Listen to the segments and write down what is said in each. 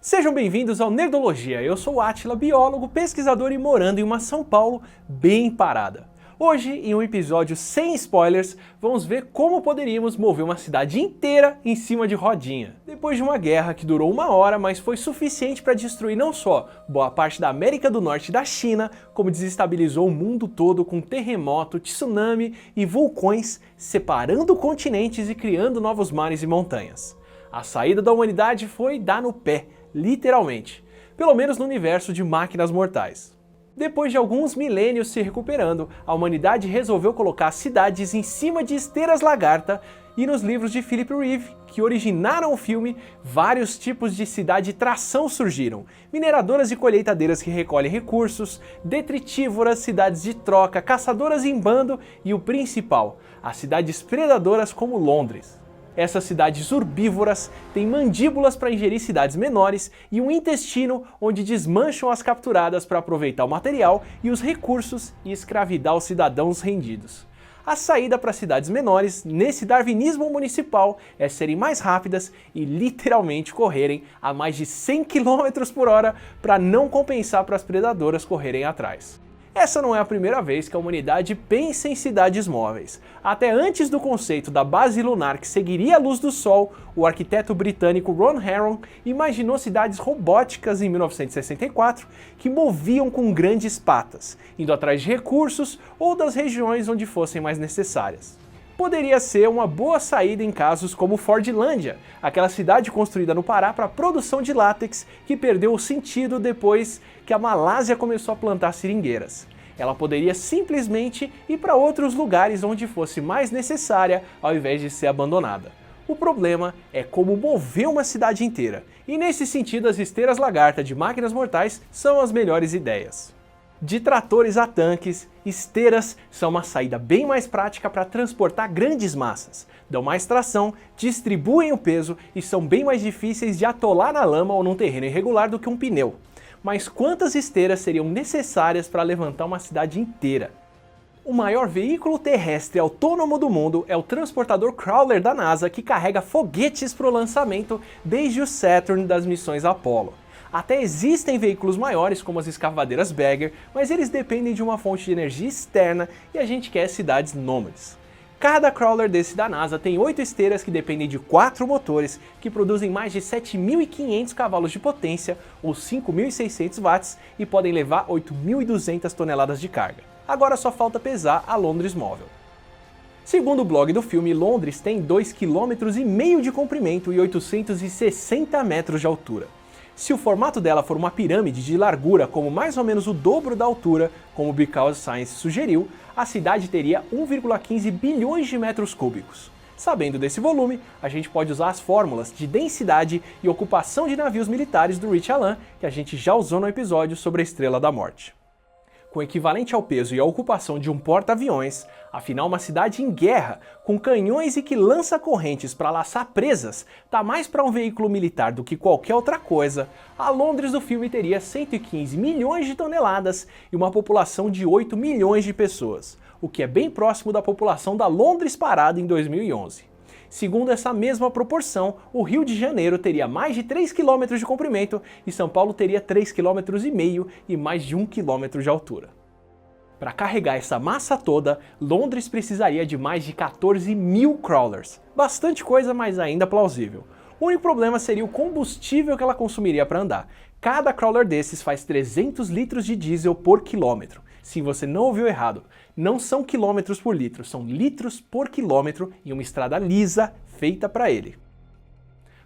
Sejam bem-vindos ao Nerdologia, eu sou o Átila, biólogo, pesquisador e morando em uma São Paulo bem parada. Hoje, em um episódio sem spoilers, vamos ver como poderíamos mover uma cidade inteira em cima de rodinha. Depois de uma guerra que durou 1 hora, mas foi suficiente para destruir não só boa parte da América do Norte e da China, como desestabilizou o mundo todo com terremoto, tsunami e vulcões, separando continentes e criando novos mares e montanhas. A saída da humanidade foi dar no pé, literalmente, pelo menos no universo de Máquinas Mortais. Depois de alguns milênios se recuperando, a humanidade resolveu colocar cidades em cima de esteiras lagarta, e nos livros de Philip Reeve, que originaram o filme, vários tipos de cidade tração surgiram. Mineradoras e colheitadeiras que recolhem recursos, detritívoras, cidades de troca, caçadoras em bando e o principal, as cidades predadoras como Londres. Essas cidades urbívoras têm mandíbulas para ingerir cidades menores e um intestino onde desmancham as capturadas para aproveitar o material e os recursos e escravidar os cidadãos rendidos. A saída para cidades menores, nesse darwinismo municipal, é serem mais rápidas e literalmente correrem a mais de 100 km por hora para não compensar para as predadoras correrem atrás. Essa não é a primeira vez que a humanidade pensa em cidades móveis. Até antes do conceito da base lunar que seguiria a luz do Sol, o arquiteto britânico Ron Heron imaginou cidades robóticas em 1964 que moviam com grandes patas, indo atrás de recursos ou das regiões onde fossem mais necessárias. Poderia ser uma boa saída em casos como Fordlândia, aquela cidade construída no Pará para a produção de látex que perdeu o sentido depois que a Malásia começou a plantar seringueiras. Ela poderia simplesmente ir para outros lugares onde fosse mais necessária ao invés de ser abandonada. O problema é como mover uma cidade inteira, e nesse sentido as esteiras lagarta de Máquinas Mortais são as melhores ideias. De tratores a tanques, esteiras são uma saída bem mais prática para transportar grandes massas, dão mais tração, distribuem o peso e são bem mais difíceis de atolar na lama ou num terreno irregular do que um pneu. Mas quantas esteiras seriam necessárias para levantar uma cidade inteira? O maior veículo terrestre autônomo do mundo é o transportador Crawler da NASA, que carrega foguetes para o lançamento desde o Saturn das missões Apollo. Até existem veículos maiores como as escavadeiras Bagger, mas eles dependem de uma fonte de energia externa e a gente quer cidades nômades. Cada crawler desse da NASA tem 8 esteiras que dependem de 4 motores que produzem mais de 7.500 cavalos de potência ou 5.600 watts e podem levar 8.200 toneladas de carga. Agora só falta pesar a Londres móvel. Segundo o blog do filme, Londres tem 2,5 km de comprimento e 860 metros de altura. Se o formato dela for uma pirâmide de largura como mais ou menos o dobro da altura, como o Because Science sugeriu, a cidade teria 1,15 bilhões de metros cúbicos. Sabendo desse volume, a gente pode usar as fórmulas de densidade e ocupação de navios militares do Rich Allen, que a gente já usou no episódio sobre a Estrela da Morte. Com equivalente ao peso e à ocupação de um porta-aviões, afinal uma cidade em guerra, com canhões e que lança correntes para laçar presas, tá mais para um veículo militar do que qualquer outra coisa, a Londres do filme teria 115 milhões de toneladas e uma população de 8 milhões de pessoas, o que é bem próximo da população da Londres parada em 2011. Segundo essa mesma proporção, o Rio de Janeiro teria mais de 3 km de comprimento e São Paulo teria 3,5 km e mais de 1 km de altura. Para carregar essa massa toda, Londres precisaria de mais de 14.000 crawlers. Bastante coisa, mas ainda plausível. O único problema seria o combustível que ela consumiria para andar. Cada crawler desses faz 300 litros de diesel por quilômetro. Sim, você não ouviu errado. Não são quilômetros por litro, são litros por quilômetro em uma estrada lisa feita para ele.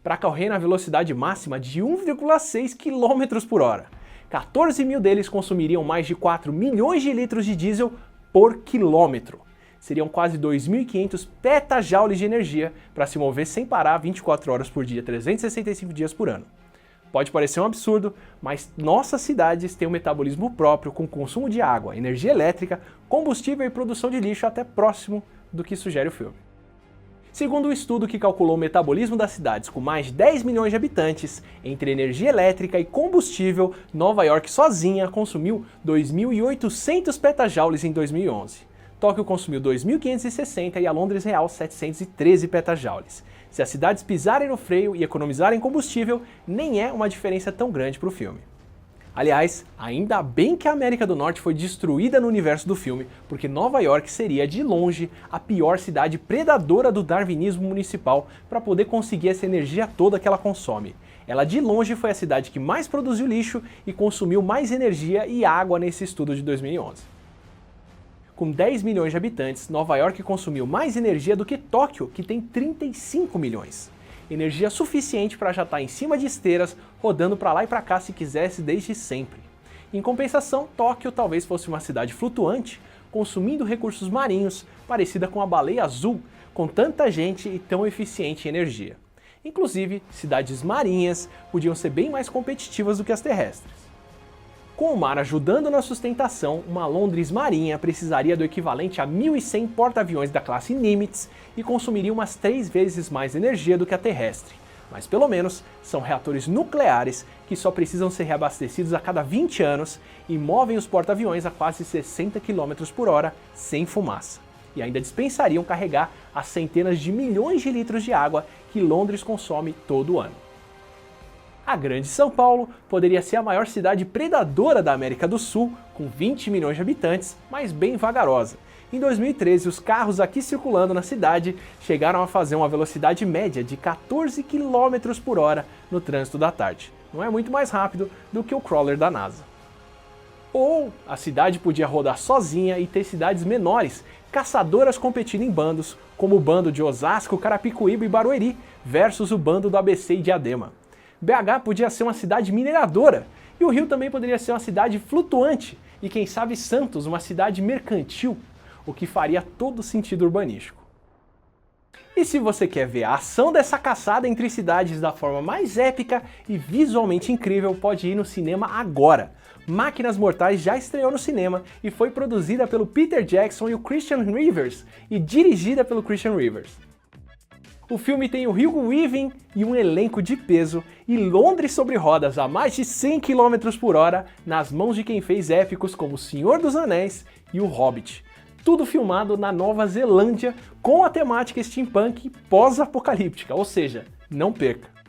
Para correr na velocidade máxima de 1,6 km por hora. 14 mil deles consumiriam mais de 4 milhões de litros de diesel por quilômetro. Seriam quase 2.500 petajoules de energia para se mover sem parar 24 horas por dia, 365 dias por ano. Pode parecer um absurdo, mas nossas cidades têm um metabolismo próprio com consumo de água, energia elétrica, combustível e produção de lixo até próximo do que sugere o filme. Segundo um estudo que calculou o metabolismo das cidades com mais de 10 milhões de habitantes, entre energia elétrica e combustível, Nova York sozinha consumiu 2.800 petajoules em 2011. Tóquio consumiu 2.560 e a Londres real 713 petajoules. Se as cidades pisarem no freio e economizarem combustível, nem é uma diferença tão grande para o filme. Aliás, ainda bem que a América do Norte foi destruída no universo do filme, porque Nova York seria, de longe, a pior cidade predadora do darwinismo municipal para poder conseguir essa energia toda que ela consome. Ela de longe foi a cidade que mais produziu lixo e consumiu mais energia e água nesse estudo de 2011. Com 10 milhões de habitantes, Nova York consumiu mais energia do que Tóquio, que tem 35 milhões. Energia suficiente para já estar em cima de esteiras, rodando para lá e para cá se quisesse desde sempre. Em compensação, Tóquio talvez fosse uma cidade flutuante, consumindo recursos marinhos, parecida com a baleia azul, com tanta gente e tão eficiente em energia. Inclusive, cidades marinhas podiam ser bem mais competitivas do que as terrestres. Com o mar ajudando na sustentação, uma Londres marinha precisaria do equivalente a 1.100 porta-aviões da classe Nimitz e consumiria umas 3 vezes mais energia do que a terrestre. Mas pelo menos são reatores nucleares que só precisam ser reabastecidos a cada 20 anos e movem os porta-aviões a quase 60 km por hora sem fumaça. E ainda dispensariam carregar as centenas de milhões de litros de água que Londres consome todo ano. A Grande São Paulo poderia ser a maior cidade predadora da América do Sul, com 20 milhões de habitantes, mas bem vagarosa. Em 2013, os carros aqui circulando na cidade chegaram a fazer uma velocidade média de 14 km por hora no trânsito da tarde. Não é muito mais rápido do que o crawler da NASA. Ou a cidade podia rodar sozinha e ter cidades menores, caçadoras competindo em bandos, como o bando de Osasco, Carapicuíba e Barueri, versus o bando do ABC e Diadema. BH podia ser uma cidade mineradora, e o Rio também poderia ser uma cidade flutuante, e quem sabe Santos uma cidade mercantil, o que faria todo sentido urbanístico. E se você quer ver a ação dessa caçada entre cidades da forma mais épica e visualmente incrível, pode ir no cinema agora. Máquinas Mortais já estreou no cinema e foi produzida pelo Peter Jackson e o Christian Rivers, e dirigida pelo Christian Rivers. O filme tem o Hugo Weaving e um elenco de peso, e Londres sobre rodas a mais de 100 km por hora nas mãos de quem fez épicos como O Senhor dos Anéis e O Hobbit. Tudo filmado na Nova Zelândia com a temática steampunk pós-apocalíptica, ou seja, não perca!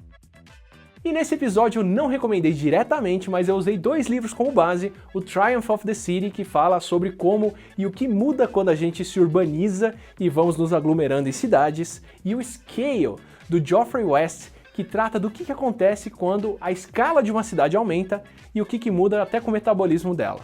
E nesse episódio eu não recomendei diretamente, mas eu usei 2 livros como base, o Triumph of the City, que fala sobre como e o que muda quando a gente se urbaniza e vamos nos aglomerando em cidades, e o Scale, do Geoffrey West, que trata do que acontece quando a escala de uma cidade aumenta e o que muda até com o metabolismo dela.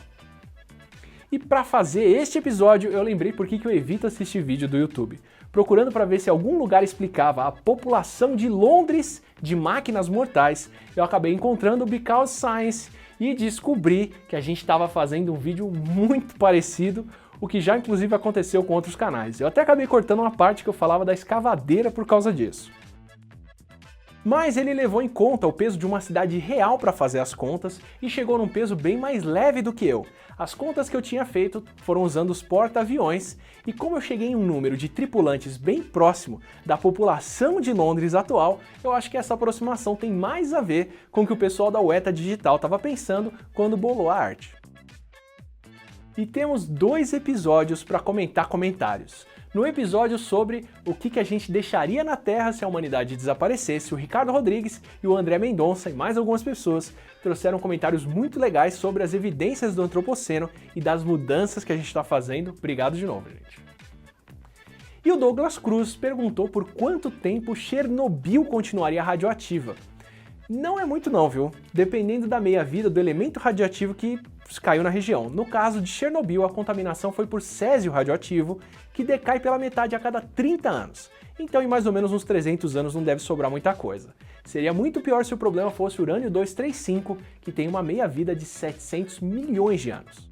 E para fazer este episódio, eu lembrei por que eu evito assistir vídeo do YouTube. Procurando para ver se algum lugar explicava a população de Londres de máquinas mortais, eu acabei encontrando o Because Science e descobri que a gente estava fazendo um vídeo muito parecido, o que já inclusive aconteceu com outros canais. Eu até acabei cortando uma parte que eu falava da escavadeira por causa disso. Mas ele levou em conta o peso de uma cidade real para fazer as contas e chegou num peso bem mais leve do que eu. As contas que eu tinha feito foram usando os porta-aviões, e como eu cheguei em um número de tripulantes bem próximo da população de Londres atual, eu acho que essa aproximação tem mais a ver com o que o pessoal da Weta Digital estava pensando quando bolou a arte. E temos 2 episódios para comentar comentários. No episódio sobre o que a gente deixaria na Terra se a humanidade desaparecesse, o Ricardo Rodrigues e o André Mendonça e mais algumas pessoas trouxeram comentários muito legais sobre as evidências do antropoceno e das mudanças que a gente está fazendo. Obrigado de novo, gente. E o Douglas Cruz perguntou por quanto tempo Chernobyl continuaria radioativa. Não é muito não, viu? Dependendo da meia-vida do elemento radioativo que caiu na região. No caso de Chernobyl, a contaminação foi por césio radioativo, que decai pela metade a cada 30 anos. Então, em mais ou menos uns 300 anos não deve sobrar muita coisa. Seria muito pior se o problema fosse urânio 235, que tem uma meia-vida de 700 milhões de anos.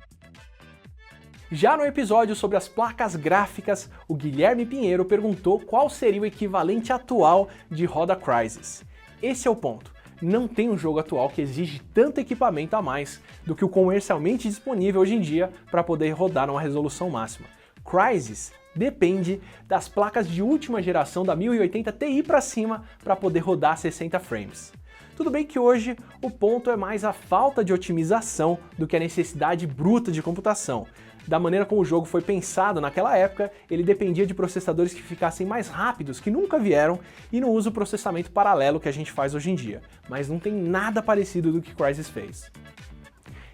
Já no episódio sobre as placas gráficas, o Guilherme Pinheiro perguntou qual seria o equivalente atual de roda Crysis. Esse é o ponto. Não tem um jogo atual que exige tanto equipamento a mais do que o comercialmente disponível hoje em dia para poder rodar numa resolução máxima. Crysis depende das placas de última geração da 1080 Ti para cima para poder rodar 60 frames. Tudo bem que hoje o ponto é mais a falta de otimização do que a necessidade bruta de computação. da maneira como o jogo foi pensado naquela época, ele dependia de processadores que ficassem mais rápidos, que nunca vieram, e não usa o processamento paralelo que a gente faz hoje em dia. Mas não tem nada parecido do que Crysis fez.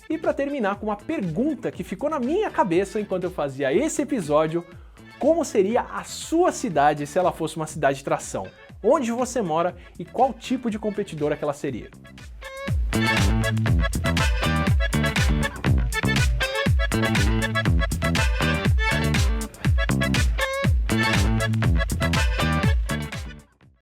E para terminar com uma pergunta que ficou na minha cabeça enquanto eu fazia esse episódio: como seria a sua cidade se ela fosse uma cidade de tração? Onde você mora e qual tipo de competidora que ela seria?